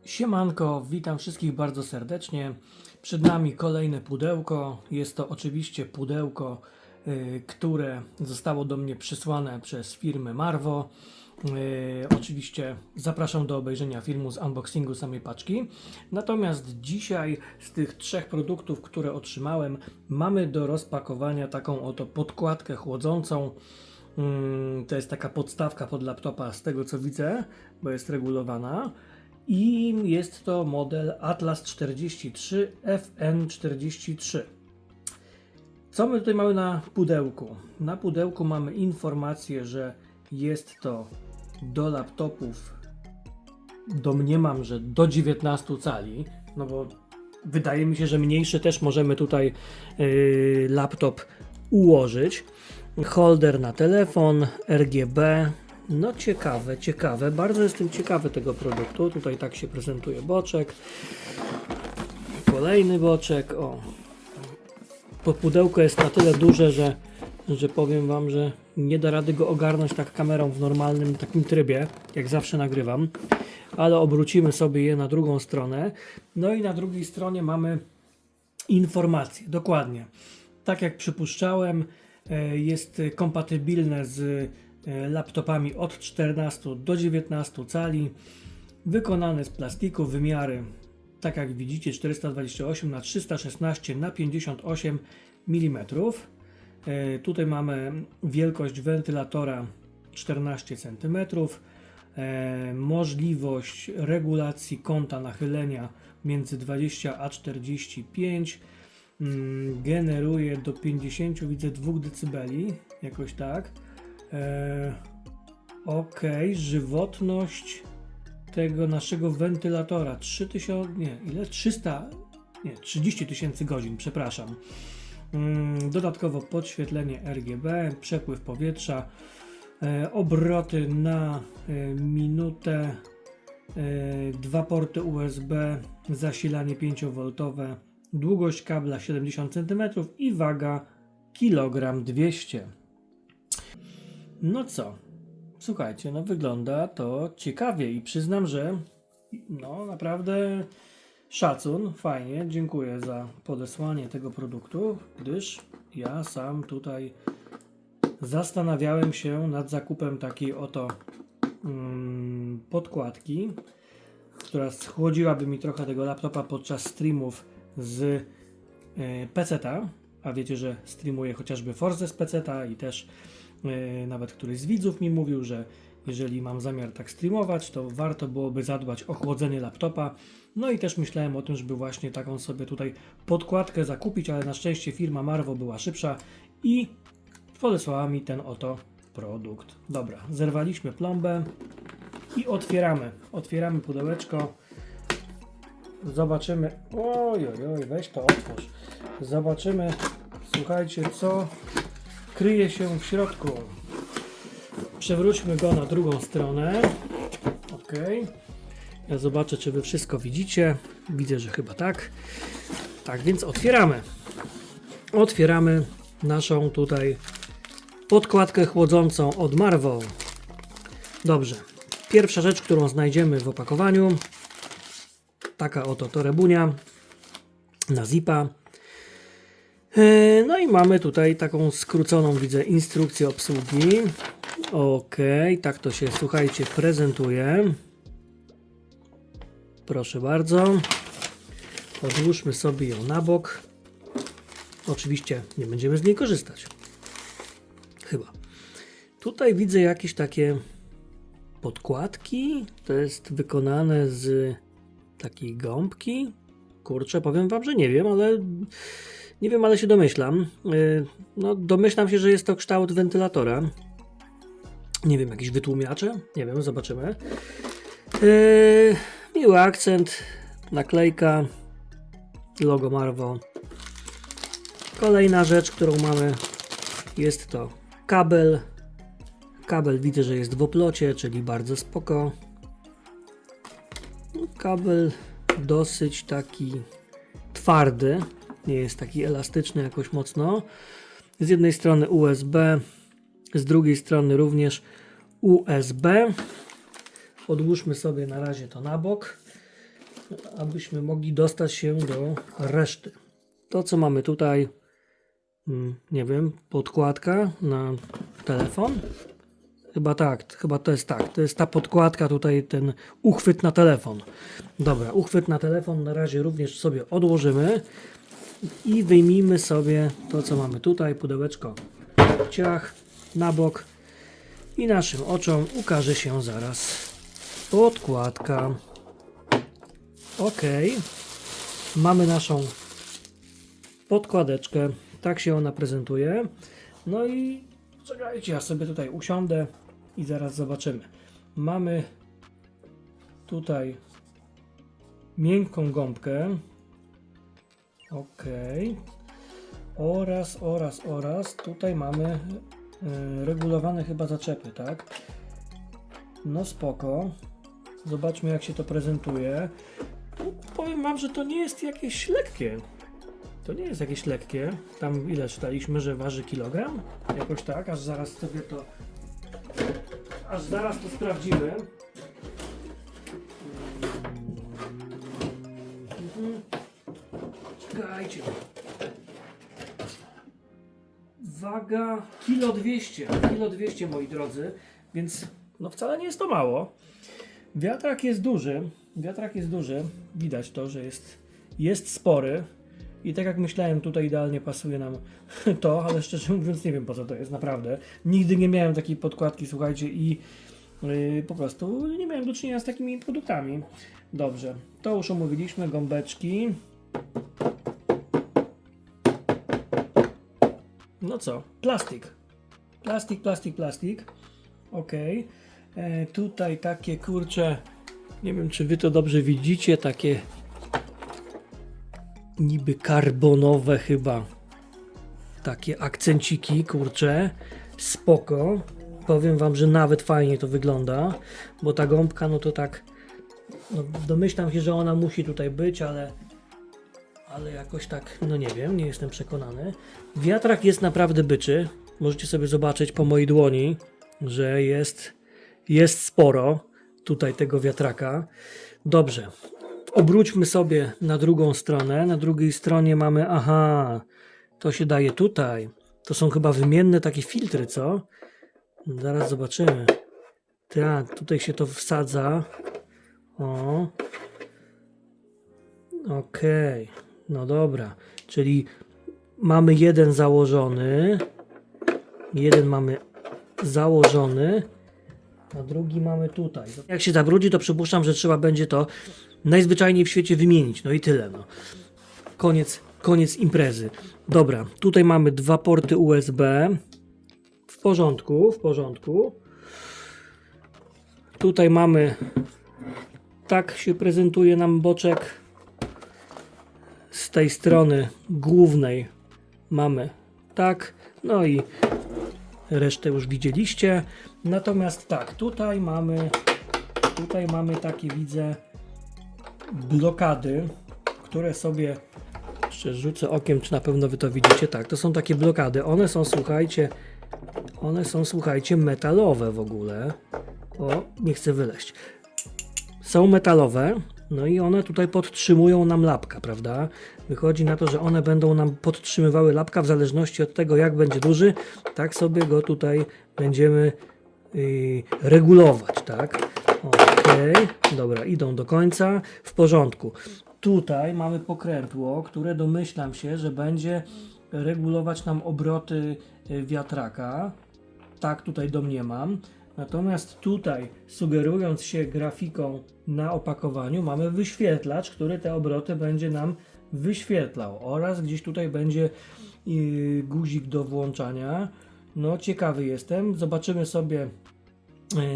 Siemanko, witam wszystkich bardzo serdecznie. Przed nami kolejne pudełko. Jest to oczywiście pudełko, które zostało do mnie przysłane przez firmę Marvo. Oczywiście zapraszam do obejrzenia filmu z unboxingu samej paczki. Natomiast dzisiaj z tych trzech produktów, które otrzymałem, mamy do rozpakowania taką oto podkładkę chłodzącą. To jest taka podstawka pod laptopa, z tego co widzę, bo jest regulowana. I jest to model Atlas 43 FN43. Co my tutaj mamy na pudełku? Na pudełku mamy informację, że jest to do laptopów, domniemam, że do 19 cali, no bo wydaje mi się, że mniejszy też możemy tutaj laptop ułożyć. Holder na telefon, RGB. No ciekawe, bardzo jestem ciekawy tego produktu. Tutaj tak się prezentuje boczek. Kolejny boczek, o. To pudełko jest na tyle duże, że powiem Wam, że nie da rady go ogarnąć tak kamerą w normalnym takim trybie, jak zawsze nagrywam. Ale obrócimy sobie je na drugą stronę. No i na drugiej stronie mamy informacje, dokładnie. Tak jak przypuszczałem, jest kompatybilne z laptopami od 14 do 19 cali, wykonane z plastiku, wymiary tak jak widzicie 428 na 316 na 58 mm. Tutaj mamy wielkość wentylatora 14 cm, możliwość regulacji kąta nachylenia między 20 a 45, generuje do 50, widzę 2 dB, jakoś tak. Ok, żywotność tego naszego wentylatora 3000, nie, ile? 300, nie, 30 000 godzin, przepraszam. Dodatkowo podświetlenie RGB, przepływ powietrza, obroty na minutę, 2 porty USB, zasilanie 5V, długość kabla 70 cm i waga 1,2 kg. No co? Słuchajcie, no wygląda to ciekawie i przyznam, że no naprawdę szacun, fajnie, dziękuję za podesłanie tego produktu, gdyż ja sam tutaj zastanawiałem się nad zakupem takiej oto podkładki, która schłodziłaby mi trochę tego laptopa podczas streamów z PC-ta, a wiecie, że streamuję chociażby Forza z PC-ta i też nawet któryś z widzów mi mówił, że jeżeli mam zamiar tak streamować, to warto byłoby zadbać o chłodzenie laptopa. No i też myślałem o tym, żeby właśnie taką sobie tutaj podkładkę zakupić, ale na szczęście firma Marvo była szybsza i podesłała mi ten oto produkt. Dobra, zerwaliśmy plombę i otwieramy pudełeczko. Zobaczymy, oj, weź to otwórz. Zobaczymy, słuchajcie, co kryje się w środku. Przewróćmy go na drugą stronę. Ok. Ja zobaczę, czy wy wszystko widzicie. Widzę, że chyba tak. Tak, więc otwieramy. Otwieramy naszą tutaj podkładkę chłodzącą od Marvo. Dobrze. Pierwsza rzecz, którą znajdziemy w opakowaniu. Taka oto torebunia na zipa. No i mamy tutaj taką skróconą, widzę, instrukcję obsługi. Ok, tak to się, słuchajcie, prezentuje. Proszę bardzo. Odłóżmy sobie ją na bok. Oczywiście nie będziemy z niej korzystać. Chyba. Tutaj widzę jakieś takie podkładki. To jest wykonane z takiej gąbki. Kurczę, powiem wam, że nie wiem, ale się domyślam. No, domyślam się, że jest to kształt wentylatora. Nie wiem, jakieś wytłumiacze? Nie wiem, zobaczymy. Miły akcent, naklejka, logo Marvo. Kolejna rzecz, którą mamy, jest to kabel. Kabel widzę, że jest w oplocie, czyli bardzo spoko. Kabel dosyć taki twardy. Nie jest taki elastyczny jakoś mocno. Z jednej strony USB, z drugiej strony również USB. Odłóżmy sobie na razie to na bok. abyśmy mogli dostać się do reszty. To, co mamy tutaj, nie wiem, podkładka na telefon. Chyba tak, chyba to jest tak. To jest ta podkładka tutaj, ten uchwyt na telefon. Dobra, uchwyt na telefon na razie również sobie odłożymy i wyjmijmy sobie to, co mamy tutaj, pudełeczko. Ciach, na bok i naszym oczom ukaże się zaraz podkładka. Ok, mamy naszą podkładeczkę, tak się ona prezentuje. No i czekajcie, ja sobie tutaj usiądę i zaraz zobaczymy. Mamy tutaj miękką gąbkę. Ok. Oraz tutaj mamy regulowane chyba zaczepy, tak? No spoko. Zobaczmy, jak się to prezentuje. Powiem wam, że to nie jest jakieś lekkie. To nie jest jakieś lekkie. Tam ile czytaliśmy, że waży kilogram? Jakoś tak, aż zaraz sobie to sprawdzimy. Czekajcie. Waga kilo 200, moi drodzy, więc no wcale nie jest to mało. Wiatrak jest duży, widać to, że jest spory i tak jak myślałem, tutaj idealnie pasuje nam to, ale szczerze mówiąc nie wiem, po co to jest, naprawdę. Nigdy nie miałem takiej podkładki, słuchajcie, i po prostu nie miałem do czynienia z takimi produktami. Dobrze, to już omówiliśmy, gąbeczki. No co? Plastik. Ok. Tutaj takie kurcze, nie wiem czy wy to dobrze widzicie, takie niby karbonowe chyba. Takie akcenciki, kurcze. Spoko. Powiem wam, że nawet fajnie to wygląda, bo ta gąbka, no to tak, no domyślam się, że ona musi tutaj być, ale jakoś tak, no nie wiem, nie jestem przekonany. Wiatrak jest naprawdę byczy. Możecie sobie zobaczyć po mojej dłoni, że jest sporo tutaj tego wiatraka. Dobrze, obróćmy sobie na drugą stronę. Na drugiej stronie mamy, aha, to się daje tutaj. To są chyba wymienne takie filtry, co? Zaraz zobaczymy. Tak, tutaj się to wsadza. O. Okej. No dobra, czyli mamy jeden założony, a drugi mamy tutaj. Jak się zabrudzi, to przypuszczam, że trzeba będzie to najzwyczajniej w świecie wymienić. No i tyle. No. Koniec imprezy. Dobra, tutaj mamy dwa porty USB. W porządku. Tutaj mamy, tak się prezentuje nam boczek. Z tej strony głównej mamy tak, no i resztę już widzieliście. Natomiast tak, tutaj mamy takie, widzę, blokady, które sobie jeszcze rzucę okiem, czy na pewno wy to widzicie. Tak, to są takie blokady. One są, słuchajcie, metalowe w ogóle. O, nie chcę wyleźć. Są metalowe. No i one tutaj podtrzymują nam lapka, prawda? Wychodzi na to, że one będą nam podtrzymywały lapka w zależności od tego, jak będzie duży, tak sobie go tutaj będziemy regulować, tak? Okej, dobra, idą do końca, w porządku. Tutaj mamy pokrętło, które domyślam się, że będzie regulować nam obroty wiatraka. Tak tutaj domniemam. Natomiast tutaj, sugerując się grafiką na opakowaniu, mamy wyświetlacz, który te obroty będzie nam wyświetlał, oraz gdzieś tutaj będzie guzik do włączania. No ciekawy jestem, zobaczymy sobie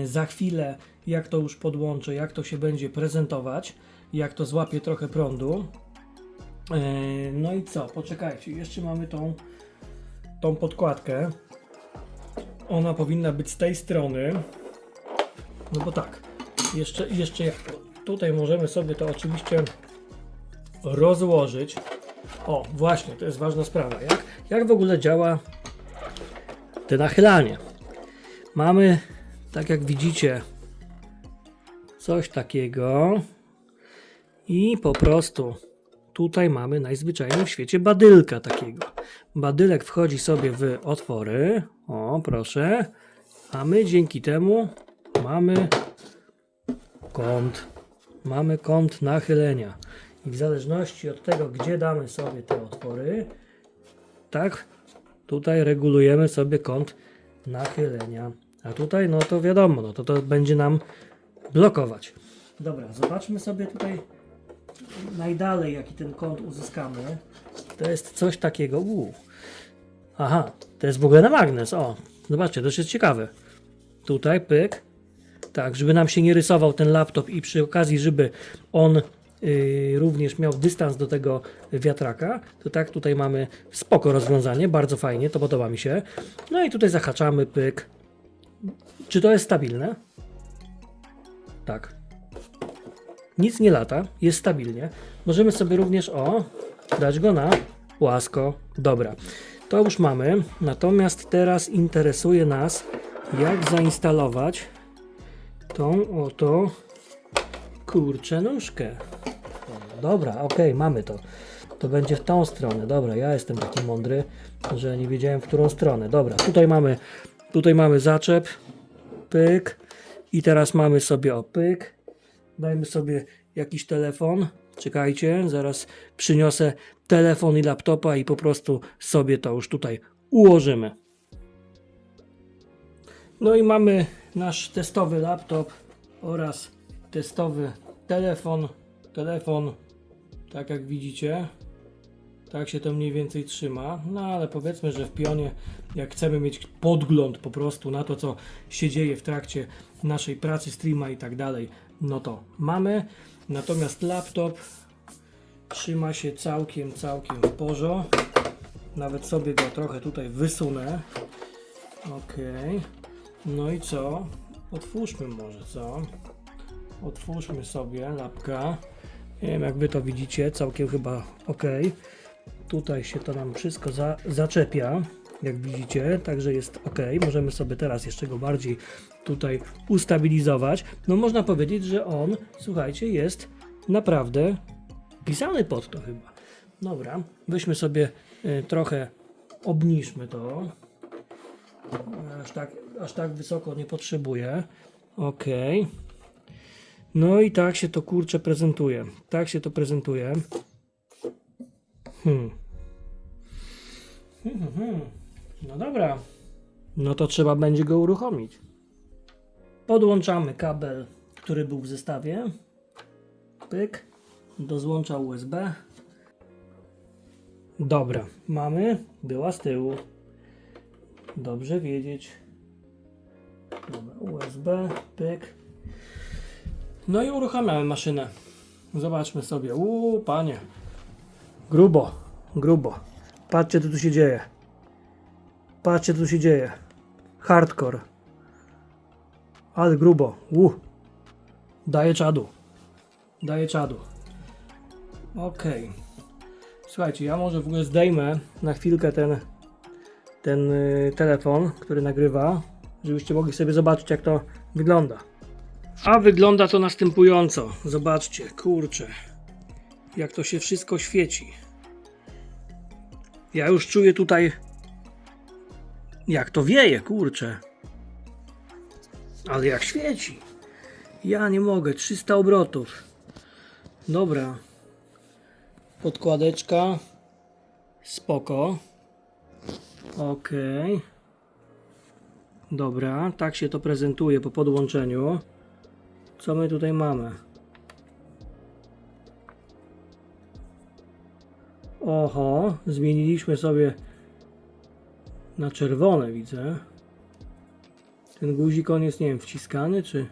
za chwilę, jak to już podłączę, jak to się będzie prezentować, jak to złapie trochę prądu. No i co, poczekajcie, jeszcze mamy tą podkładkę. Ona powinna być z tej strony. No bo tak, jeszcze jak tutaj możemy sobie to oczywiście rozłożyć. O, właśnie, to jest ważna sprawa. Jak w ogóle działa te nachylanie? Mamy, tak jak widzicie, coś takiego. I po prostu tutaj mamy najzwyczajniej w świecie badylka takiego. Badylek wchodzi sobie w otwory. O, proszę. A my dzięki temu mamy kąt. Mamy kąt nachylenia. I w zależności od tego, gdzie damy sobie te otwory, tak, tutaj regulujemy sobie kąt nachylenia. A tutaj, no to wiadomo, no to będzie nam blokować. Dobra, zobaczmy sobie tutaj najdalej, jaki ten kąt uzyskamy. To jest coś takiego. Aha, to jest w ogóle na magnes. O, zobaczcie, to już jest ciekawe. Tutaj pyk. Tak, żeby nam się nie rysował ten laptop i przy okazji, żeby on również miał dystans do tego wiatraka, to tak, tutaj mamy spoko rozwiązanie, bardzo fajnie, to podoba mi się. No i tutaj zahaczamy, pyk. Czy to jest stabilne? Tak. Nic nie lata, jest stabilnie. Możemy sobie również, dać go na płasko. Dobra, to już mamy. Natomiast teraz interesuje nas, jak zainstalować tą oto kurczę nóżkę. Dobra, ok, mamy to. To będzie w tą stronę. Dobra, ja jestem taki mądry, że nie wiedziałem, w którą stronę. Dobra, tutaj mamy zaczep, pyk i teraz mamy sobie pyk. Dajmy sobie jakiś telefon. Czekajcie, zaraz przyniosę telefon i laptopa i po prostu sobie to już tutaj ułożymy. No i mamy nasz testowy laptop oraz testowy telefon. Telefon, tak jak widzicie, tak się to mniej więcej trzyma. No ale powiedzmy, że w pionie, jak chcemy mieć podgląd po prostu na to, co się dzieje w trakcie naszej pracy, streama i tak dalej, no to mamy. Natomiast laptop trzyma się całkiem w porządku. Nawet sobie go trochę tutaj wysunę. Ok. No i co? Otwórzmy może, co? Otwórzmy sobie lapka. Nie wiem, jak wy to widzicie, całkiem chyba ok. Tutaj się to nam wszystko zaczepia, jak widzicie, także jest ok. Możemy sobie teraz jeszcze go bardziej tutaj ustabilizować. No można powiedzieć, że on, słuchajcie, jest naprawdę pisany pod to chyba. Dobra, weźmy sobie trochę, obniżmy to. Aż tak wysoko nie potrzebuję. Ok. No i tak się to kurczę prezentuje. Tak się to prezentuje. No dobra. No to trzeba będzie go uruchomić. Podłączamy kabel, który był w zestawie. Pyk. Do złącza USB. Dobra, mamy. Była z tyłu. Dobrze wiedzieć. Dobra, USB. Pyk. No i uruchamiamy maszynę. Zobaczmy sobie. Panie. Grubo. Patrzcie, co tu się dzieje. Patrzcie, co tu się dzieje. Hardcore. Ale grubo. Daje czadu. Ok. Słuchajcie, ja może w ogóle zdejmę na chwilkę ten telefon, który nagrywa, żebyście mogli sobie zobaczyć, jak to wygląda. A wygląda to następująco. Zobaczcie, kurczę, jak to się wszystko świeci. Ja już czuję tutaj, jak to wieje, kurczę. Ale jak świeci. Ja nie mogę, 300 obrotów. Dobra. Podkładeczka. Spoko. Ok. Dobra, tak się to prezentuje po podłączeniu. Co my tutaj mamy? Oho, zmieniliśmy sobie na czerwone, widzę. Ten guzik, on jest, nie wiem, wciskany, czy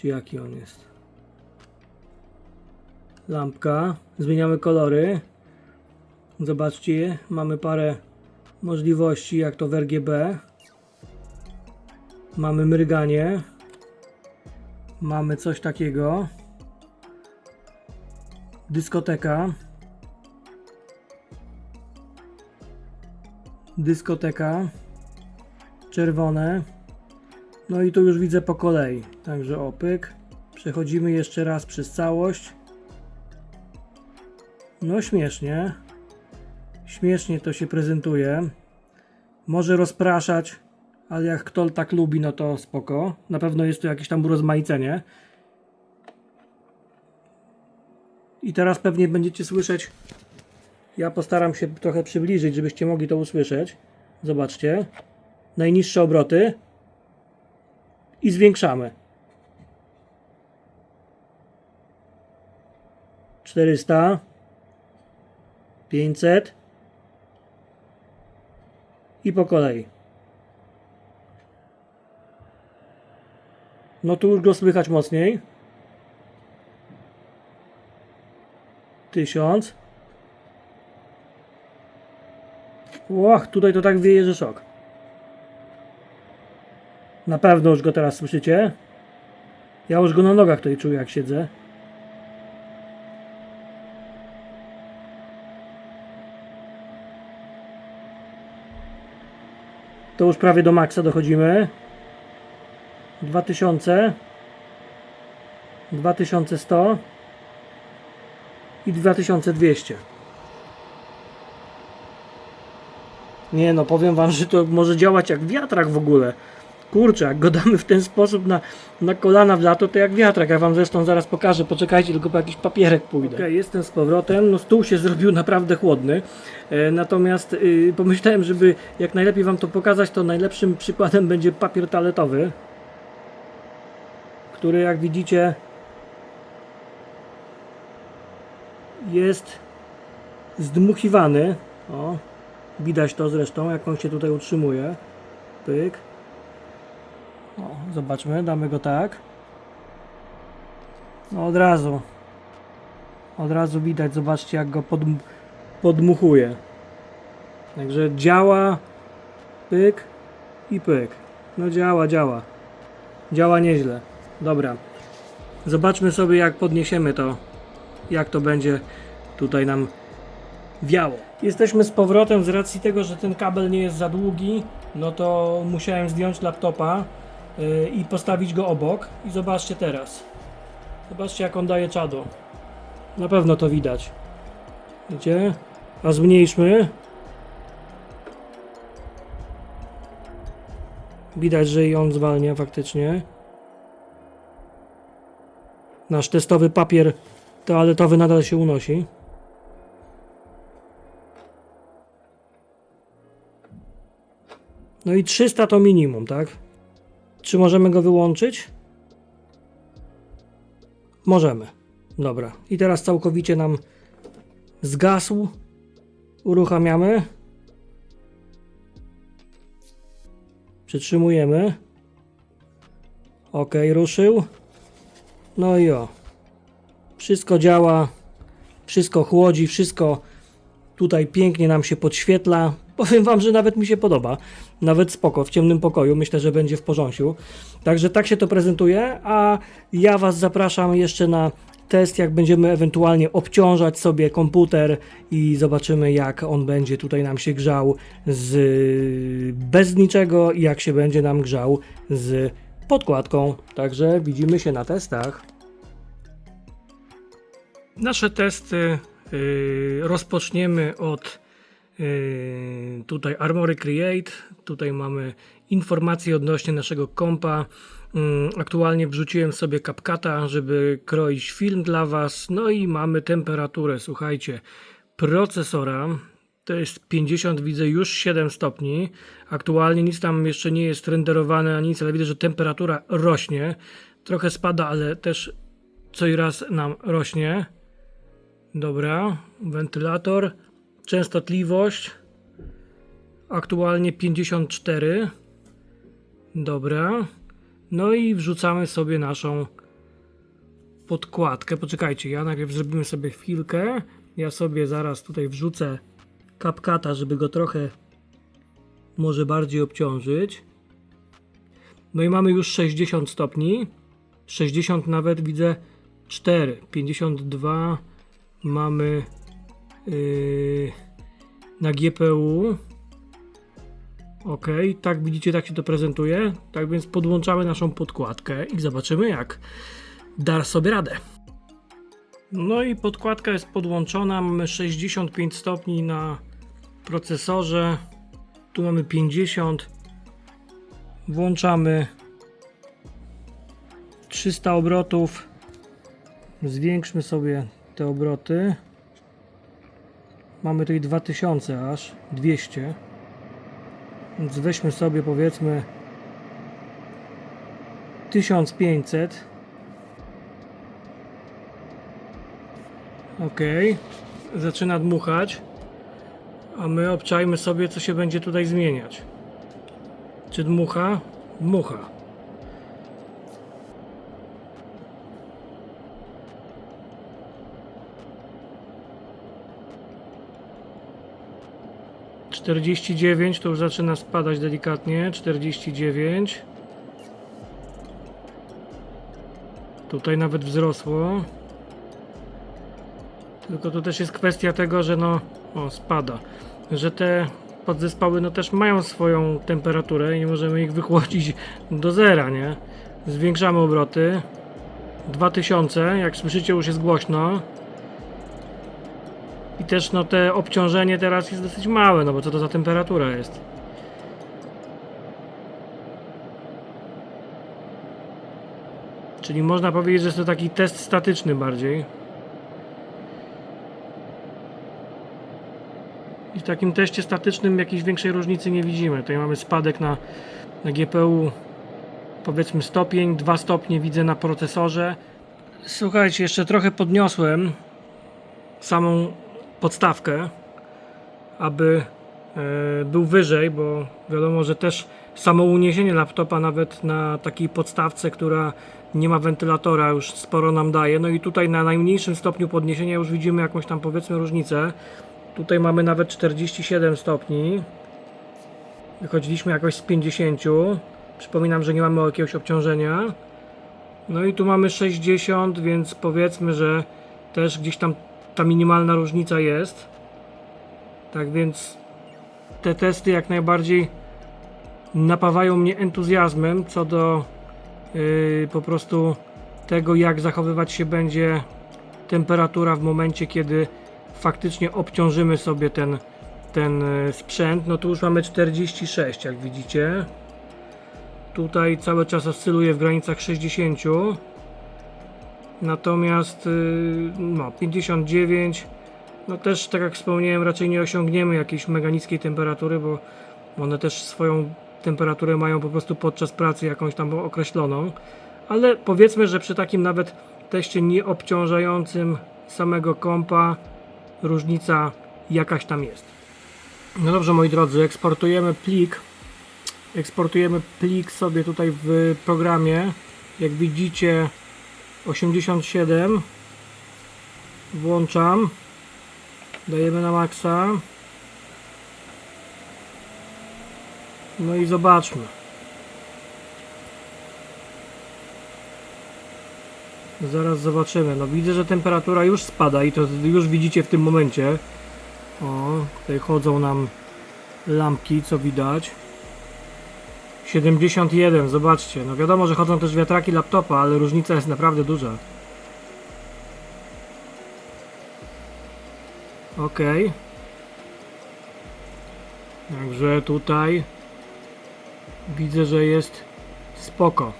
jaki on jest? Lampka. Zmieniamy kolory. Zobaczcie, mamy parę możliwości, jak to w RGB. Mamy mryganie. Mamy coś takiego. Dyskoteka. Czerwone. No i tu już widzę po kolei. Także pyk. Przechodzimy jeszcze raz przez całość. No śmiesznie. Śmiesznie to się prezentuje. Może rozpraszać, ale jak kto tak lubi, no to spoko. Na pewno jest to jakieś tam urozmaicenie. I teraz pewnie będziecie słyszeć. Ja postaram się trochę przybliżyć, żebyście mogli to usłyszeć. Zobaczcie. Najniższe obroty. I zwiększamy. 400. 500. I po kolei. No tu już go słychać mocniej. 1000. Łoch, tutaj to tak wieje, że szok. Na pewno już go teraz słyszycie. Ja już go na nogach tutaj czuję, jak siedzę. To już prawie do maksa dochodzimy. 2000. 2100. I 2200. Nie no, powiem wam, że to może działać jak wiatrak w ogóle. Kurczę, jak go damy w ten sposób na kolana w lato, to jak wiatrak. Ja wam zresztą zaraz pokażę, poczekajcie, tylko po jakiś papierek pójdę. Okej, jestem z powrotem. No stół się zrobił naprawdę chłodny. Natomiast pomyślałem, żeby jak najlepiej wam to pokazać, to najlepszym przykładem będzie papier toaletowy, który jak widzicie jest zdmuchiwany. O, widać to zresztą, jak on się tutaj utrzymuje. Pyk. O, zobaczmy, damy go tak. No od razu widać, zobaczcie, jak go podmuchuje. Także działa, pyk i pyk. No działa nieźle. Dobra, zobaczmy sobie, jak podniesiemy to, jak to będzie tutaj nam wiało. Jesteśmy z powrotem. Z racji tego, że ten kabel nie jest za długi, no to musiałem zdjąć laptopa i postawić go obok. I zobaczcie teraz. Zobaczcie, jak on daje czadu. Na pewno to widać. Widzicie? A zmniejszmy. Widać, że i on zwalnia faktycznie. Nasz testowy papier toaletowy nadal się unosi. No i 300 to minimum, tak? Czy możemy go wyłączyć? Możemy. Dobra. I teraz całkowicie nam zgasł. Uruchamiamy. Przytrzymujemy. Ok, ruszył. No i o. Wszystko działa. Wszystko chłodzi. Wszystko tutaj pięknie nam się podświetla. Powiem wam, że nawet mi się podoba. Nawet spoko, w ciemnym pokoju. Myślę, że będzie w porządku. Także tak się to prezentuje. A ja was zapraszam jeszcze na test, jak będziemy ewentualnie obciążać sobie komputer i zobaczymy, jak on będzie tutaj nam się grzał bez niczego i jak się będzie nam grzał z podkładką. Także widzimy się na testach. Nasze testy rozpoczniemy od tutaj Armoury Create. Tutaj mamy informacje odnośnie naszego kompa. Aktualnie wrzuciłem sobie CapCuta, żeby kroić film dla was. No i mamy temperaturę, słuchajcie, procesora. To jest 50, widzę już 7 stopni. Aktualnie nic tam jeszcze nie jest renderowane, ani nic, ale widzę, że temperatura rośnie. Trochę spada, ale też co i raz nam rośnie. Dobra, wentylator. Częstotliwość aktualnie 54. Dobra. No i wrzucamy sobie naszą podkładkę. Poczekajcie, ja najpierw zrobimy sobie chwilkę. Ja sobie zaraz tutaj wrzucę CapCuta, żeby go trochę może bardziej obciążyć. No i mamy już 60 stopni. 60 nawet widzę 4. 52 mamy na GPU. Ok, tak widzicie, tak się to prezentuje. Tak więc podłączamy naszą podkładkę i zobaczymy, jak da sobie radę. No i podkładka jest podłączona, mamy 65 stopni na procesorze, tu mamy 50, włączamy 300 obrotów, zwiększmy sobie te obroty, mamy tutaj 2000 aż, 200, więc weźmy sobie powiedzmy 1500. Ok, zaczyna dmuchać, a my obczajmy sobie, co się będzie tutaj zmieniać. Czy dmucha? Dmucha. (49) to już zaczyna spadać delikatnie. 49. Tutaj nawet wzrosło. Tylko to też jest kwestia tego, że spada. Że te podzespoły też mają swoją temperaturę i nie możemy ich wychłodzić do zera, nie? Zwiększamy obroty. 2000, jak słyszycie, już jest głośno. I też te obciążenie teraz jest dosyć małe, bo co to za temperatura jest? Czyli można powiedzieć, że jest to taki test statyczny bardziej. I w takim teście statycznym jakiejś większej różnicy nie widzimy. Tutaj mamy spadek na GPU, powiedzmy stopień, 2 stopnie widzę na procesorze. Słuchajcie, jeszcze trochę podniosłem samą podstawkę, aby był wyżej, bo wiadomo, że też samo uniesienie laptopa nawet na takiej podstawce, która nie ma wentylatora, już sporo nam daje. No i tutaj na najmniejszym stopniu podniesienia już widzimy jakąś tam powiedzmy różnicę. Tutaj mamy nawet 47 stopni. Wychodziliśmy jakoś z 50. Przypominam, że nie mamy jakiegoś obciążenia. No i tu mamy 60, więc powiedzmy, że też gdzieś tam ta minimalna różnica jest. Tak więc te testy jak najbardziej napawają mnie entuzjazmem co do po prostu tego, jak zachowywać się będzie temperatura w momencie, kiedy faktycznie obciążymy sobie ten sprzęt. No tu już mamy 46, jak widzicie. Tutaj cały czas oscyluje w granicach 60. Natomiast 59. No też, tak jak wspomniałem, raczej nie osiągniemy jakiejś mega niskiej temperatury, bo one też swoją temperaturę mają po prostu podczas pracy jakąś tam określoną. Ale powiedzmy, że przy takim nawet teście nieobciążającym samego kompa różnica jakaś tam jest. No dobrze, moi drodzy, eksportujemy plik sobie tutaj w programie. Jak widzicie 87, włączam, dajemy na maksa, no i zobaczmy. Zaraz zobaczymy. No widzę, że temperatura już spada i to już widzicie w tym momencie. O, tutaj chodzą nam lampki, co widać. 71, zobaczcie. No wiadomo, że chodzą też wiatraki laptopa, ale różnica jest naprawdę duża. Ok. Także tutaj widzę, że jest spoko.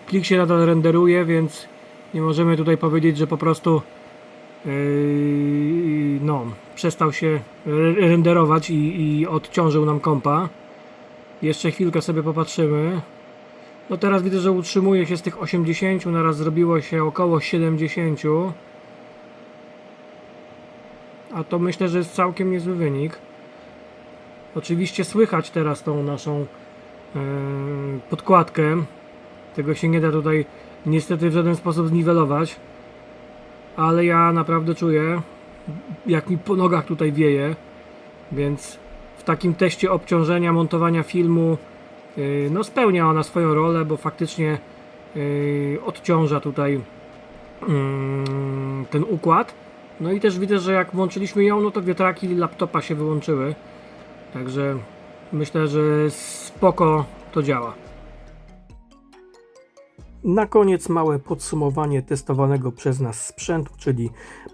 Plik się nadal renderuje, więc nie możemy tutaj powiedzieć, że po prostu przestał się renderować i odciążył nam kompa. Jeszcze chwilkę sobie popatrzymy. No teraz widzę, że utrzymuje się z tych 80, naraz zrobiło się około 70. A to myślę, że jest całkiem niezły wynik. Oczywiście słychać teraz tą naszą podkładkę. Tego się nie da tutaj niestety w żaden sposób zniwelować. Ale ja naprawdę czuję, jak mi po nogach tutaj wieje. Więc w takim teście obciążenia, montowania filmu spełnia ona swoją rolę, bo faktycznie odciąża tutaj ten układ. No i też widzę, że jak włączyliśmy ją, no to wiatraki laptopa się wyłączyły. Także myślę, że spoko to działa. Na koniec małe podsumowanie testowanego przez nas sprzętu, czyli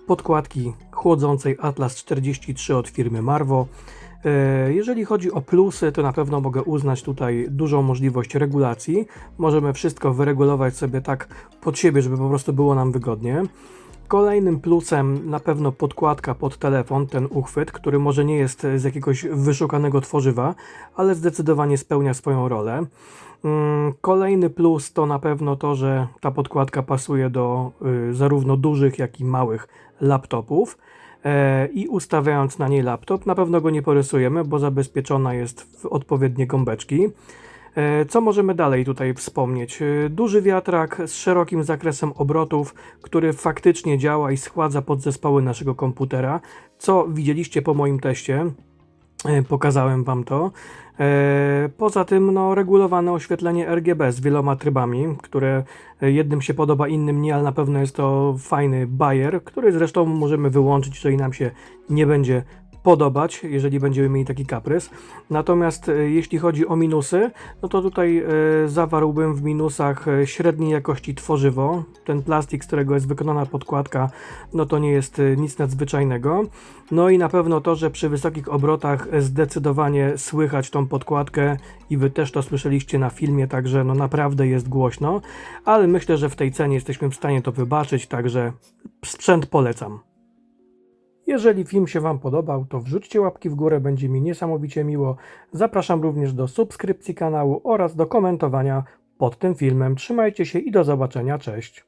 podkładki chłodzącej Atlas 43 od firmy Marvo. Jeżeli chodzi o plusy, to na pewno mogę uznać tutaj dużą możliwość regulacji. Możemy wszystko wyregulować sobie tak pod siebie, żeby po prostu było nam wygodnie. Kolejnym plusem na pewno podkładka pod telefon, ten uchwyt, który może nie jest z jakiegoś wyszukanego tworzywa, ale zdecydowanie spełnia swoją rolę. Kolejny plus to na pewno to, że ta podkładka pasuje do zarówno dużych, jak i małych laptopów. I ustawiając na niej laptop, na pewno go nie porysujemy, bo zabezpieczona jest w odpowiednie gąbeczki. Co możemy dalej tutaj wspomnieć? Duży wiatrak z szerokim zakresem obrotów, który faktycznie działa i schładza podzespoły naszego komputera, co widzieliście po moim teście. Pokazałem Wam to. Poza tym regulowane oświetlenie RGB z wieloma trybami, które jednym się podoba, innym nie, ale na pewno jest to fajny bajer, który zresztą możemy wyłączyć, jeżeli nam się nie będzie podobać, jeżeli będziemy mieli taki kaprys. Natomiast jeśli chodzi o minusy, no to tutaj zawarłbym w minusach średniej jakości tworzywo. Ten plastik, z którego jest wykonana podkładka, no to nie jest nic nadzwyczajnego. No i na pewno to, że przy wysokich obrotach zdecydowanie słychać tą podkładkę i Wy też to słyszeliście na filmie, także no naprawdę jest głośno, ale myślę, że w tej cenie jesteśmy w stanie to wybaczyć, także sprzęt polecam. Jeżeli film się Wam podobał, to wrzućcie łapki w górę, będzie mi niesamowicie miło. Zapraszam również do subskrypcji kanału oraz do komentowania pod tym filmem. Trzymajcie się i do zobaczenia, cześć!